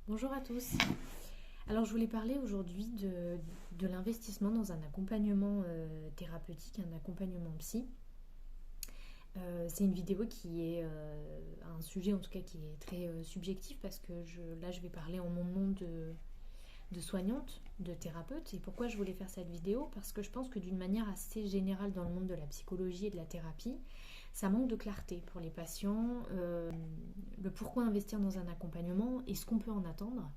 Bonjour à tous. Alors je voulais parler aujourd'hui de l'investissement dans un accompagnement thérapeutique, un accompagnement psy. C'est une vidéo qui est un sujet en tout cas qui est très subjectif parce que là je vais parler en mon nom de soignante, de thérapeute. Et pourquoi je voulais faire cette vidéo? Parce que je pense que d'une manière assez générale dans le monde de la psychologie et de la thérapie, ça manque de clarté pour les patients, le pourquoi investir dans un accompagnement et ce qu'on peut en attendre.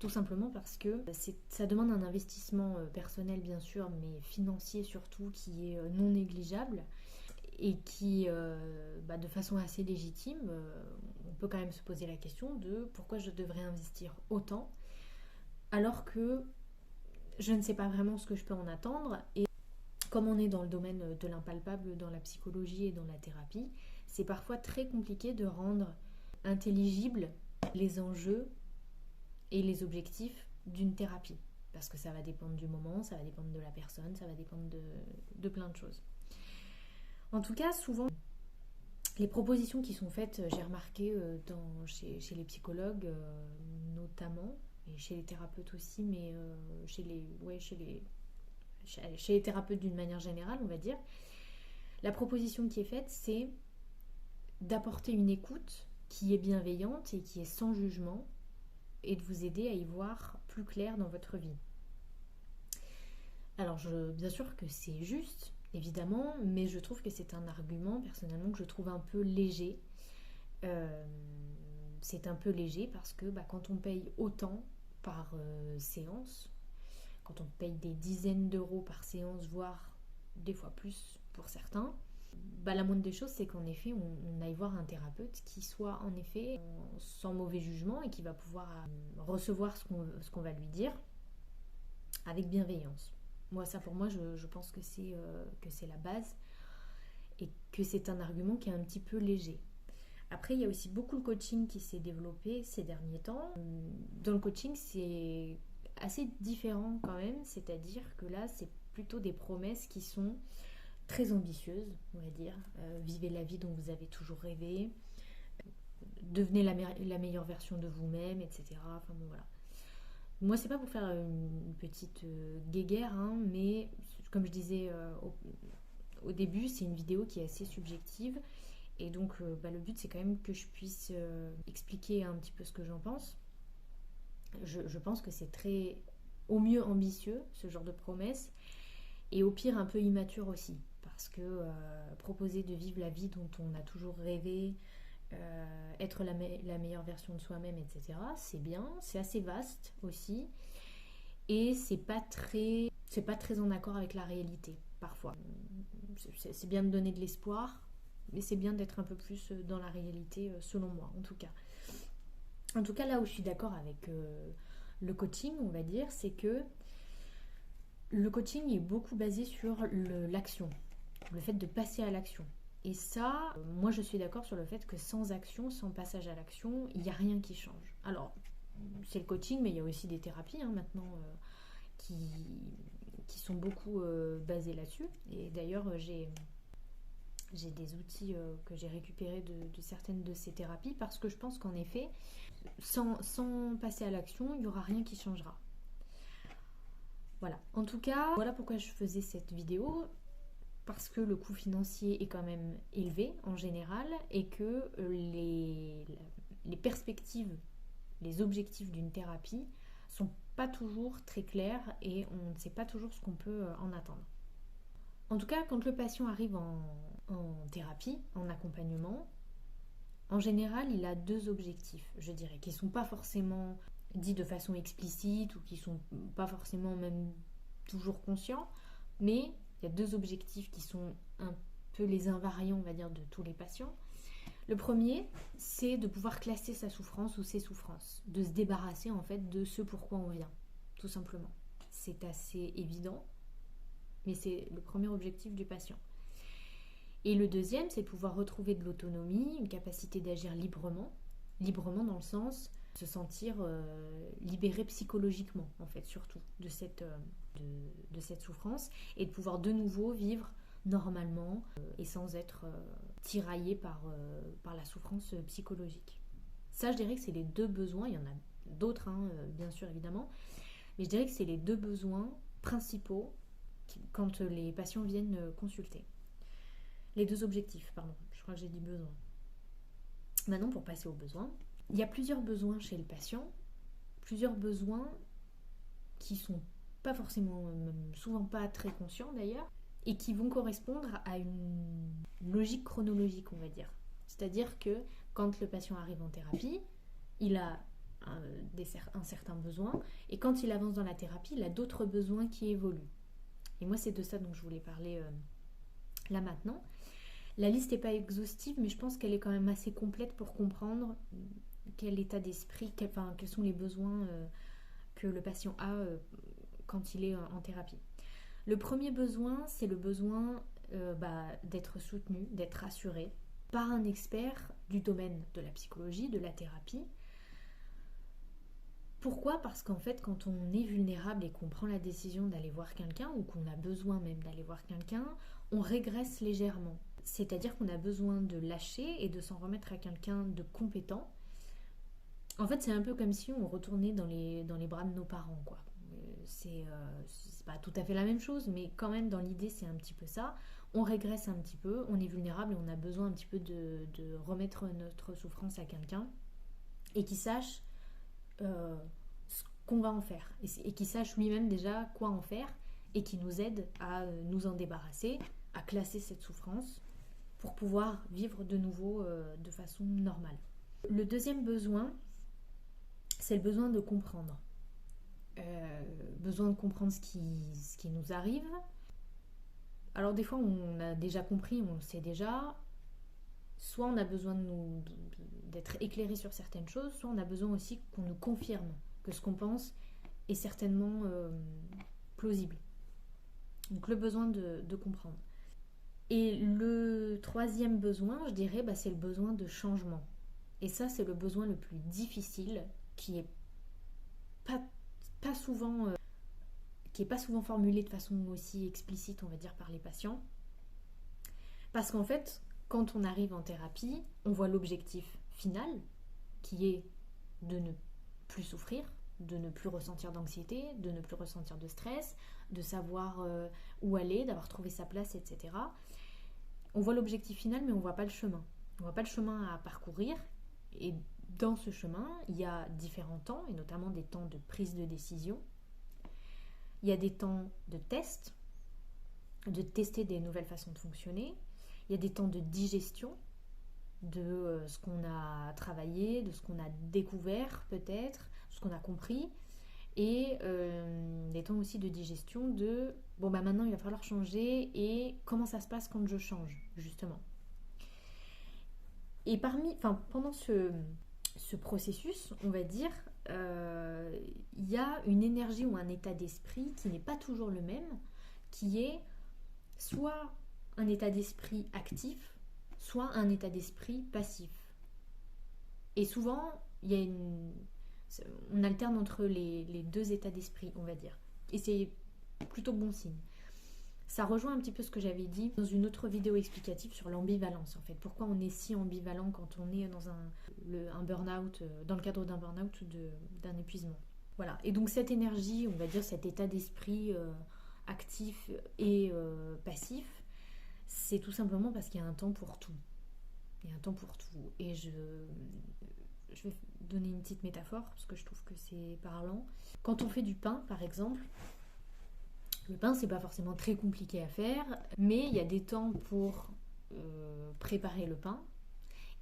Tout simplement parce que ça demande un investissement personnel bien sûr, mais financier surtout, qui est non négligeable et qui, de façon assez légitime, on peut quand même se poser la question de pourquoi je devrais investir autant alors que je ne sais pas vraiment ce que je peux en attendre. Et comme on est dans le domaine de l'impalpable, dans la psychologie et dans la thérapie, c'est parfois très compliqué de rendre intelligibles les enjeux et les objectifs d'une thérapie. Parce que ça va dépendre du moment, ça va dépendre de la personne, ça va dépendre de plein de choses. En tout cas, souvent, les propositions qui sont faites, j'ai remarqué chez les psychologues notamment, et chez les thérapeutes aussi, mais chez les thérapeutes d'une manière générale, on va dire, la proposition qui est faite, c'est d'apporter une écoute qui est bienveillante et qui est sans jugement, et de vous aider à y voir plus clair dans votre vie. Alors, bien sûr que c'est juste, évidemment, mais je trouve que c'est un argument, personnellement, que je trouve un peu léger. C'est un peu léger parce que quand on paye autant par séance, quand on paye des dizaines d'euros par séance, voire des fois plus pour certains, la moindre des choses, c'est qu'en effet, on aille voir un thérapeute qui soit en effet sans mauvais jugement et qui va pouvoir recevoir ce qu'on va lui dire avec bienveillance. Pour moi, je pense que c'est la base et que c'est un argument qui est un petit peu léger. Après, il y a aussi beaucoup le coaching qui s'est développé ces derniers temps. Dans le coaching, c'est assez différent quand même, c'est-à-dire que là, c'est plutôt des promesses qui sont très ambitieuse, on va dire. Vivez la vie dont vous avez toujours rêvé, devenez la meilleure version de vous-même, etc. Enfin bon, voilà. Moi, c'est pas pour faire une petite guéguerre, mais comme je disais au début, c'est une vidéo qui est assez subjective. Et donc, le but, c'est quand même que je puisse expliquer un petit peu ce que j'en pense. Je pense que c'est très, au mieux, ambitieux, ce genre de promesse, et au pire, un peu immature aussi. Parce que proposer de vivre la vie dont on a toujours rêvé, être la meilleure version de soi-même, etc., c'est bien, c'est assez vaste aussi, et c'est pas très en accord avec la réalité, parfois. C'est bien de donner de l'espoir, mais c'est bien d'être un peu plus dans la réalité, selon moi, en tout cas. En tout cas, là où je suis d'accord avec le coaching, on va dire, c'est que le coaching est beaucoup basé sur l'action, le fait de passer à l'action. Et ça, moi je suis d'accord sur le fait que sans action, sans passage à l'action, il n'y a rien qui change. Alors, c'est le coaching, mais il y a aussi des thérapies maintenant qui sont beaucoup basées là-dessus. Et d'ailleurs, j'ai des outils que j'ai récupérés de certaines de ces thérapies parce que je pense qu'en effet, sans passer à l'action, il n'y aura rien qui changera. Voilà. En tout cas, voilà pourquoi je faisais cette vidéo. Parce que le coût financier est quand même élevé en général et que les perspectives, les objectifs d'une thérapie sont pas toujours très clairs et on ne sait pas toujours ce qu'on peut en attendre. En tout cas, quand le patient arrive en thérapie, en accompagnement, en général, il a deux objectifs, je dirais, qui ne sont pas forcément dits de façon explicite ou qui ne sont pas forcément même toujours conscients, mais il y a deux objectifs qui sont un peu les invariants, on va dire, de tous les patients. Le premier, c'est de pouvoir classer sa souffrance ou ses souffrances, de se débarrasser en fait de ce pourquoi on vient, tout simplement. C'est assez évident, mais c'est le premier objectif du patient. Et le deuxième, c'est de pouvoir retrouver de l'autonomie, une capacité d'agir librement dans le sens se sentir libéré psychologiquement, en fait, surtout de cette souffrance, et de pouvoir de nouveau vivre normalement et sans être tiraillé par la souffrance psychologique. Ça, je dirais que c'est les deux besoins. Il y en a d'autres, bien sûr, évidemment. Mais je dirais que c'est les 2 besoins principaux quand les patients viennent consulter. Les 2 objectifs, pardon, je crois que j'ai dit besoin. Maintenant, pour passer aux besoins, il y a plusieurs besoins chez le patient, plusieurs besoins qui sont pas forcément, souvent pas très conscients d'ailleurs, et qui vont correspondre à une logique chronologique, on va dire. C'est-à-dire que quand le patient arrive en thérapie, il a un certain besoin, et quand il avance dans la thérapie, il a d'autres besoins qui évoluent. Et moi, c'est de ça dont je voulais parler là maintenant. La liste n'est pas exhaustive, mais je pense qu'elle est quand même assez complète pour comprendre quel état d'esprit, quels sont les besoins que le patient a quand il est en thérapie. Le premier besoin, c'est le besoin d'être soutenu, d'être rassuré par un expert du domaine de la psychologie, de la thérapie. Pourquoi ? Parce qu'en fait, quand on est vulnérable et qu'on prend la décision d'aller voir quelqu'un, ou qu'on a besoin même d'aller voir quelqu'un, on régresse légèrement. C'est-à-dire qu'on a besoin de lâcher et de s'en remettre à quelqu'un de compétent. En fait, c'est un peu comme si on retournait dans les bras de nos parents, quoi. C'est pas tout à fait la même chose, mais quand même, dans l'idée, c'est un petit peu ça. On régresse un petit peu, on est vulnérable et on a besoin un petit peu de remettre notre souffrance à quelqu'un et qui sache ce qu'on va en faire et qui sache lui-même déjà quoi en faire et qui nous aide à nous en débarrasser, à classer cette souffrance pour pouvoir vivre de nouveau de façon normale. Le deuxième besoin, c'est le besoin de comprendre. Besoin de comprendre ce qui nous arrive. Alors des fois on a déjà compris, on le sait déjà, soit on a besoin d'être éclairé sur certaines choses, soit on a besoin aussi qu'on nous confirme que ce qu'on pense est certainement plausible. Donc le besoin de comprendre. Et le troisième besoin, je dirais, c'est le besoin de changement. Et ça, c'est le besoin le plus difficile, qui est pas souvent formulé de façon aussi explicite, on va dire, par les patients. Parce qu'en fait, quand on arrive en thérapie, on voit l'objectif final, qui est de ne plus souffrir, de ne plus ressentir d'anxiété, de ne plus ressentir de stress, de savoir où aller, d'avoir trouvé sa place, etc. On voit l'objectif final, mais on ne voit pas le chemin. On ne voit pas le chemin à parcourir. Et dans ce chemin, il y a différents temps, et notamment des temps de prise de décision. Il y a des temps de test, de tester des nouvelles façons de fonctionner. Il y a des temps de digestion de ce qu'on a travaillé, de ce qu'on a découvert peut-être, ce qu'on a compris. Et des temps aussi de digestion de maintenant il va falloir changer et comment ça se passe quand je change, justement. Et pendant ce processus, on va dire, il y a une énergie ou un état d'esprit qui n'est pas toujours le même, qui est soit un état d'esprit actif, soit un état d'esprit passif. Et souvent, on alterne entre les 2 états d'esprit, on va dire. Et c'est plutôt bon signe. Ça rejoint un petit peu ce que j'avais dit dans une autre vidéo explicative sur l'ambivalence, en fait. Pourquoi on est si ambivalent quand on est dans un burn-out, dans le cadre d'un burn-out ou d'un épuisement. Voilà. Et donc cette énergie, on va dire cet état d'esprit actif et passif, c'est tout simplement parce qu'il y a un temps pour tout. Il y a un temps pour tout. Et je vais donner une petite métaphore, parce que je trouve que c'est parlant. Quand on fait du pain, par exemple, le pain, c'est pas forcément très compliqué à faire, mais il y a des temps pour préparer le pain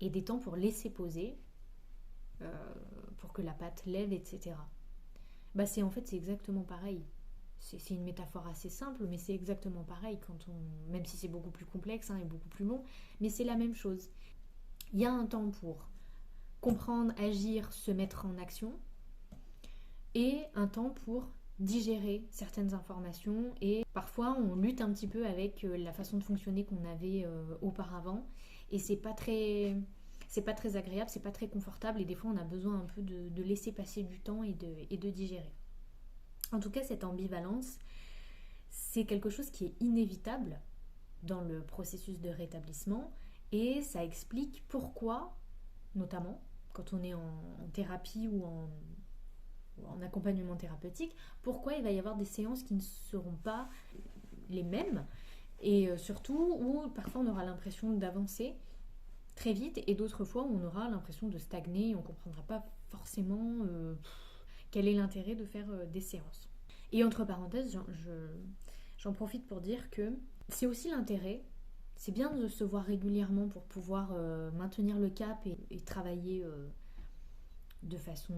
et des temps pour laisser poser, pour que la pâte lève, etc. C'est exactement pareil. C'est une métaphore assez simple, mais c'est exactement pareil, même si c'est beaucoup plus complexe et beaucoup plus long, mais c'est la même chose. Il y a un temps pour comprendre, agir, se mettre en action, et un temps pour digérer certaines informations, et parfois on lutte un petit peu avec la façon de fonctionner qu'on avait auparavant, et c'est pas très agréable, c'est pas très confortable, et des fois on a besoin un peu de laisser passer du temps et de digérer. En tout cas, cette ambivalence, c'est quelque chose qui est inévitable dans le processus de rétablissement, et ça explique pourquoi, notamment quand on est en thérapie ou en accompagnement thérapeutique, pourquoi il va y avoir des séances qui ne seront pas les mêmes, et surtout où parfois on aura l'impression d'avancer très vite, et d'autres fois où on aura l'impression de stagner et on ne comprendra pas forcément quel est l'intérêt de faire des séances. Et entre parenthèses, j'en profite pour dire que c'est aussi l'intérêt, c'est bien de se voir régulièrement pour pouvoir maintenir le cap et travailler de façon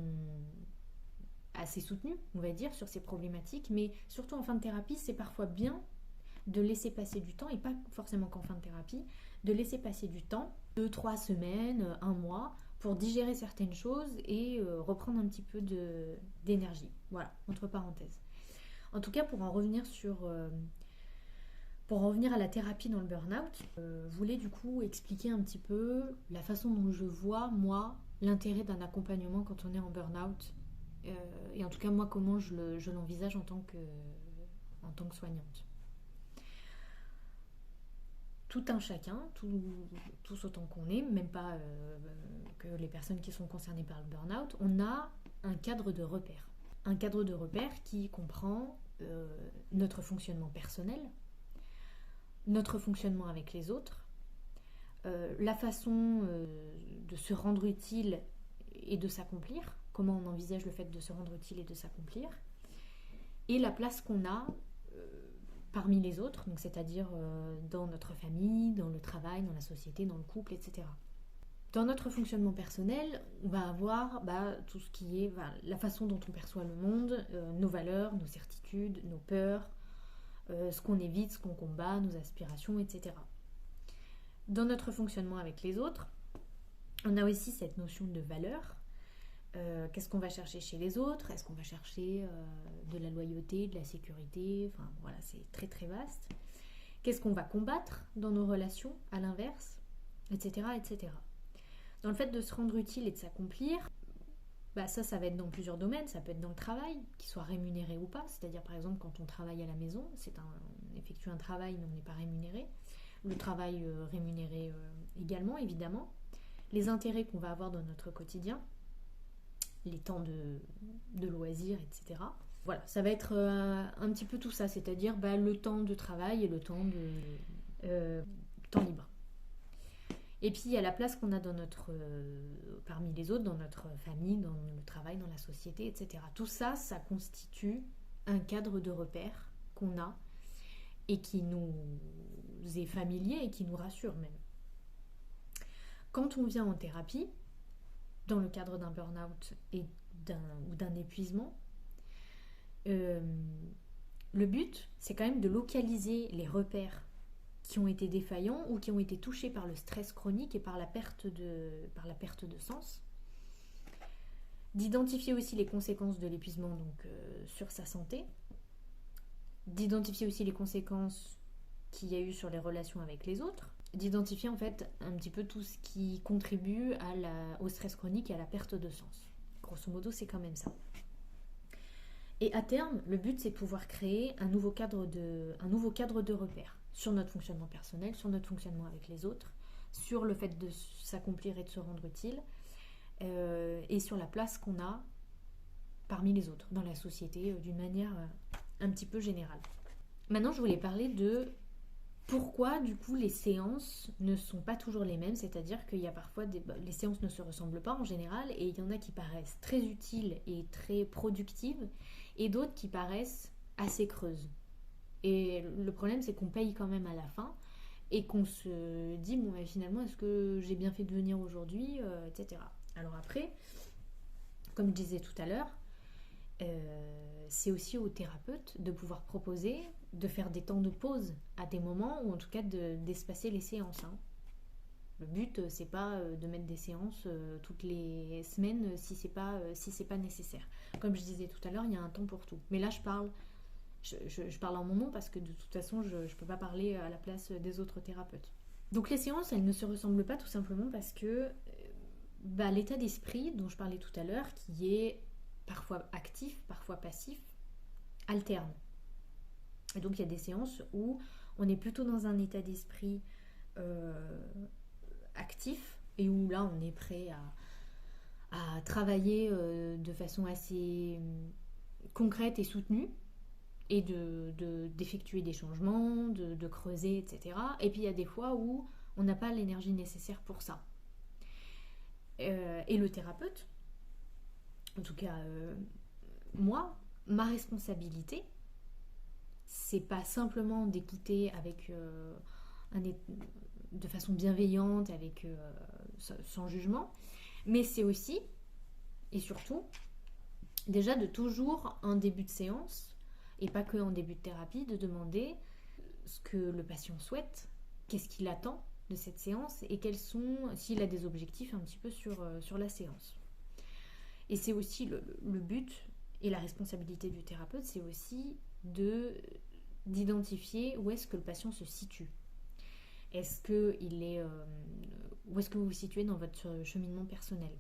assez soutenue, on va dire, sur ces problématiques, mais surtout en fin de thérapie, c'est parfois bien de laisser passer du temps, et pas forcément qu'en fin de thérapie, de laisser passer du temps, 2-3 semaines, un mois, pour digérer certaines choses et reprendre un petit peu d'énergie. Voilà, entre parenthèses. En tout cas, pour en revenir à la thérapie dans le burn-out, je voulais du coup expliquer un petit peu la façon dont je vois, moi, l'intérêt d'un accompagnement quand on est en burn-out. Et en tout cas, moi, comment je l'envisage en tant que soignante. Tout un chacun, tous autant qu'on est, même pas que les personnes qui sont concernées par le burn-out, on a un cadre de repère. Un cadre de repère qui comprend notre fonctionnement personnel, notre fonctionnement avec les autres, la façon de se rendre utile et de s'accomplir, comment on envisage le fait de se rendre utile et de s'accomplir, et la place qu'on a parmi les autres, donc c'est-à-dire dans notre famille, dans le travail, dans la société, dans le couple, etc. Dans notre fonctionnement personnel, on va avoir tout ce qui est la façon dont on perçoit le monde, nos valeurs, nos certitudes, nos peurs, ce qu'on évite, ce qu'on combat, nos aspirations, etc. Dans notre fonctionnement avec les autres, on a aussi cette notion de valeur. Qu'est-ce qu'on va chercher chez les autres? Est-ce qu'on va chercher de la loyauté, de la sécurité? Enfin voilà, c'est très très vaste. Qu'est-ce qu'on va combattre dans nos relations, à l'inverse, etc., etc. Dans le fait de se rendre utile et de s'accomplir, ça va être dans plusieurs domaines. Ça peut être dans le travail, qu'il soit rémunéré ou pas. C'est-à-dire par exemple quand on travaille à la maison, on effectue un travail mais on n'est pas rémunéré. Le travail rémunéré également, évidemment. Les intérêts qu'on va avoir dans notre quotidien, les temps de loisirs, etc. Voilà, ça va être un petit peu tout ça, c'est-à-dire le temps de travail et le temps de temps libre. Et puis il y a la place qu'on a parmi les autres, dans notre famille, dans le travail, dans la société, etc. Tout ça, ça constitue un cadre de repère qu'on a et qui nous est familier et qui nous rassure même. Quand on vient en thérapie, dans le cadre d'un burn-out ou d'un épuisement, le but, c'est quand même de localiser les repères qui ont été défaillants ou qui ont été touchés par le stress chronique et par la perte de sens, d'identifier aussi les conséquences de l'épuisement sur sa santé, d'identifier aussi les conséquences qu'il y a eu sur les relations avec les autres, d'identifier en fait un petit peu tout ce qui contribue au stress chronique et à la perte de sens. Grosso modo, c'est quand même ça. Et à terme, le but, c'est de pouvoir créer un nouveau cadre de repère sur notre fonctionnement personnel, sur notre fonctionnement avec les autres, sur le fait de s'accomplir et de se rendre utile, et sur la place qu'on a parmi les autres, dans la société, d'une manière un petit peu générale. Maintenant, je voulais parler de pourquoi, du coup, les séances ne sont pas toujours les mêmes, c'est-à-dire qu'il y a parfois les séances ne se ressemblent pas en général, et il y en a qui paraissent très utiles et très productives, et d'autres qui paraissent assez creuses. Et le problème, c'est qu'on paye quand même à la fin, et qu'on se dit, finalement, est-ce que j'ai bien fait de venir aujourd'hui, etc. Alors après, comme je disais tout à l'heure, c'est aussi au thérapeute de pouvoir proposer de faire des temps de pause à des moments ou en tout cas d'espacer les séances. Le but, c'est pas de mettre des séances toutes les semaines si c'est pas nécessaire. Comme je disais tout à l'heure, il y a un temps pour tout. Mais là, je parle en mon nom parce que de toute façon, je ne peux pas parler à la place des autres thérapeutes. Donc les séances, elles ne se ressemblent pas tout simplement parce que l'état d'esprit dont je parlais tout à l'heure, qui est parfois actif, parfois passif, alterne. Et donc il y a des séances où on est plutôt dans un état d'esprit actif et où là on est prêt à travailler de façon assez concrète et soutenue et d'effectuer des changements, de creuser, etc. Et puis il y a des fois où on n'a pas l'énergie nécessaire pour ça. Et le thérapeute, en tout cas moi, ma responsabilité, c'est pas simplement d'écouter avec de façon bienveillante, avec sans jugement, mais c'est aussi et surtout déjà de toujours en début de séance et pas que en début de thérapie de demander ce que le patient souhaite, qu'est-ce qu'il attend de cette séance et quels sont, s'il a des objectifs un petit peu sur la séance. Et c'est aussi le but et la responsabilité du thérapeute, c'est aussi d'identifier où est-ce que le patient se situe. Où est-ce que vous vous situez dans votre cheminement personnel?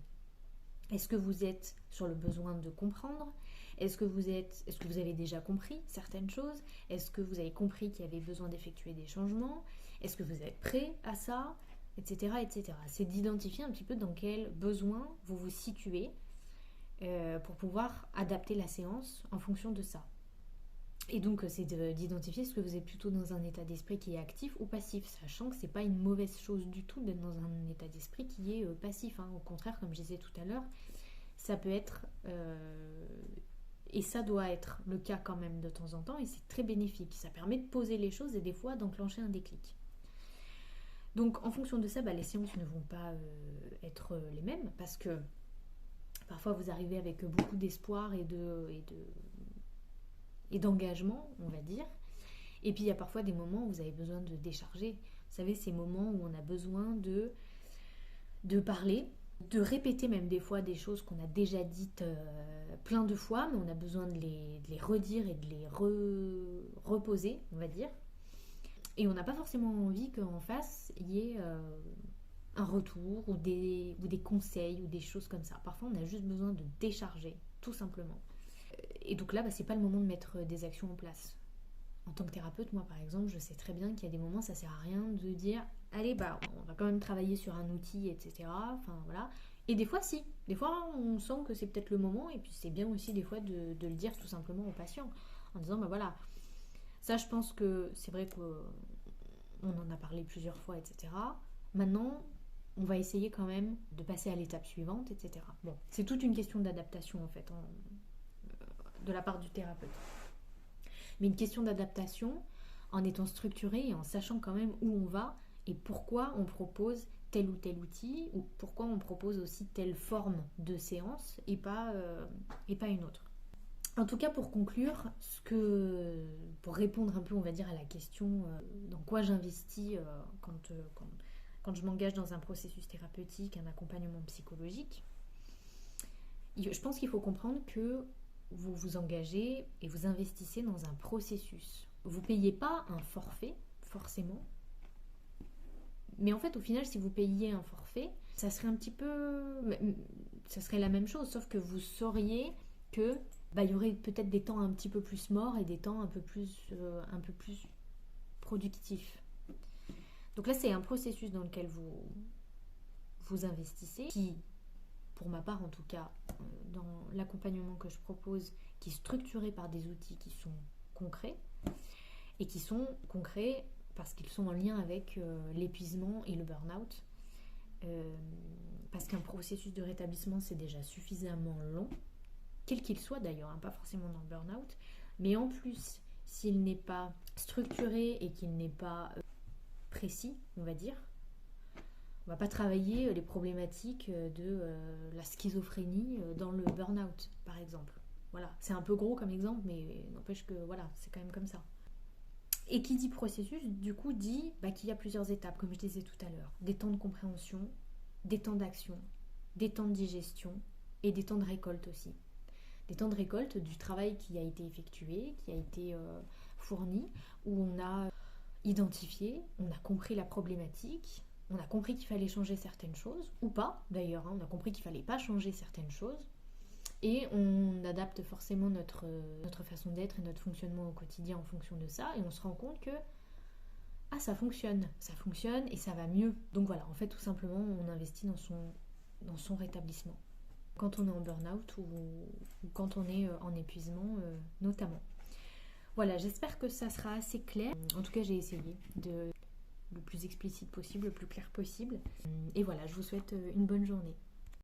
Est-ce que vous êtes sur le besoin de comprendre? Est-ce que vous avez déjà compris certaines choses? Est-ce que vous avez compris qu'il y avait besoin d'effectuer des changements? Est-ce que vous êtes prêt à ça? Etc. etc. C'est d'identifier un petit peu dans quel besoin vous vous situez pour pouvoir adapter la séance en fonction de ça. Et donc, c'est d'identifier ce que vous êtes plutôt dans un état d'esprit qui est actif ou passif, sachant que c'est pas une mauvaise chose du tout d'être dans un état d'esprit qui est passif. Hein. Au contraire, comme je disais tout à l'heure, ça peut être, et ça doit être le cas quand même de temps en temps, et c'est très bénéfique. Ça permet de poser les choses et des fois d'enclencher un déclic. Donc, en fonction de ça, les séances ne vont pas être les mêmes, parce que parfois vous arrivez avec beaucoup d'espoir et d'engagement, on va dire. Et puis il y a parfois des moments où vous avez besoin de décharger. Vous savez, ces moments où on a besoin de parler, de répéter même des fois des choses qu'on a déjà dites plein de fois, mais on a besoin de les redire et de les reposer, on va dire. Et on n'a pas forcément envie qu'en face, il y ait un retour ou des conseils ou des choses comme ça. Parfois, on a juste besoin de décharger, tout simplement. Et donc là, c'est pas le moment de mettre des actions en place. En tant que thérapeute, moi par exemple, je sais très bien qu'il y a des moments, ça sert à rien de dire allez, on va quand même travailler sur un outil, etc. Enfin voilà. Et des fois, si. Des fois, on sent que c'est peut-être le moment, et puis c'est bien aussi des fois de le dire tout simplement au patient, en disant voilà, ça je pense que c'est vrai qu'on en a parlé plusieurs fois, etc. Maintenant, on va essayer quand même de passer à l'étape suivante, etc. Bon, c'est toute une question d'adaptation en fait, de la part du thérapeute. Mais une question d'adaptation en étant structuré et en sachant quand même où on va et pourquoi on propose tel ou tel outil ou pourquoi on propose aussi telle forme de séance et pas une autre. En tout cas, pour conclure, pour répondre un peu, on va dire, à la question dans quoi j'investis quand je m'engage dans un processus thérapeutique, un accompagnement psychologique, je pense qu'il faut comprendre que vous vous engagez et vous investissez dans un processus. Vous ne payez pas un forfait, forcément. Mais en fait, au final, si vous payiez un forfait, ça serait ça serait la même chose, sauf que vous sauriez que il y aurait peut-être des temps un petit peu plus morts et des temps un peu plus productifs. Donc là, c'est un processus dans lequel vous investissez, qui, pour ma part en tout cas, dans l'accompagnement que je propose, qui est structuré par des outils qui sont concrets, et qui sont concrets parce qu'ils sont en lien avec l'épuisement et le burn-out. Parce qu'un processus de rétablissement, c'est déjà suffisamment long, quel qu'il soit d'ailleurs, pas forcément dans le burn-out, mais en plus, s'il n'est pas structuré et qu'il n'est pas précis, on va dire, on va pas travailler les problématiques de la schizophrénie dans le burn-out, par exemple. Voilà, c'est un peu gros comme exemple, mais n'empêche que voilà, c'est quand même comme ça. Et qui dit processus, du coup, dit qu'il y a plusieurs étapes, comme je disais tout à l'heure. Des temps de compréhension, des temps d'action, des temps de digestion et des temps de récolte aussi. Des temps de récolte du travail qui a été effectué, qui a été fourni, où on a identifié, on a compris la problématique, on a compris qu'il fallait changer certaines choses, ou pas d'ailleurs, on a compris qu'il ne fallait pas changer certaines choses, et on adapte forcément notre façon d'être et notre fonctionnement au quotidien en fonction de ça, et on se rend compte que ça fonctionne et ça va mieux. Donc voilà, en fait tout simplement on investit dans son rétablissement. quand on est en burn-out ou quand on est en épuisement notamment. Voilà, j'espère que ça sera assez clair. En tout cas, j'ai essayé de le plus explicite possible, le plus clair possible. Et voilà, je vous souhaite une bonne journée.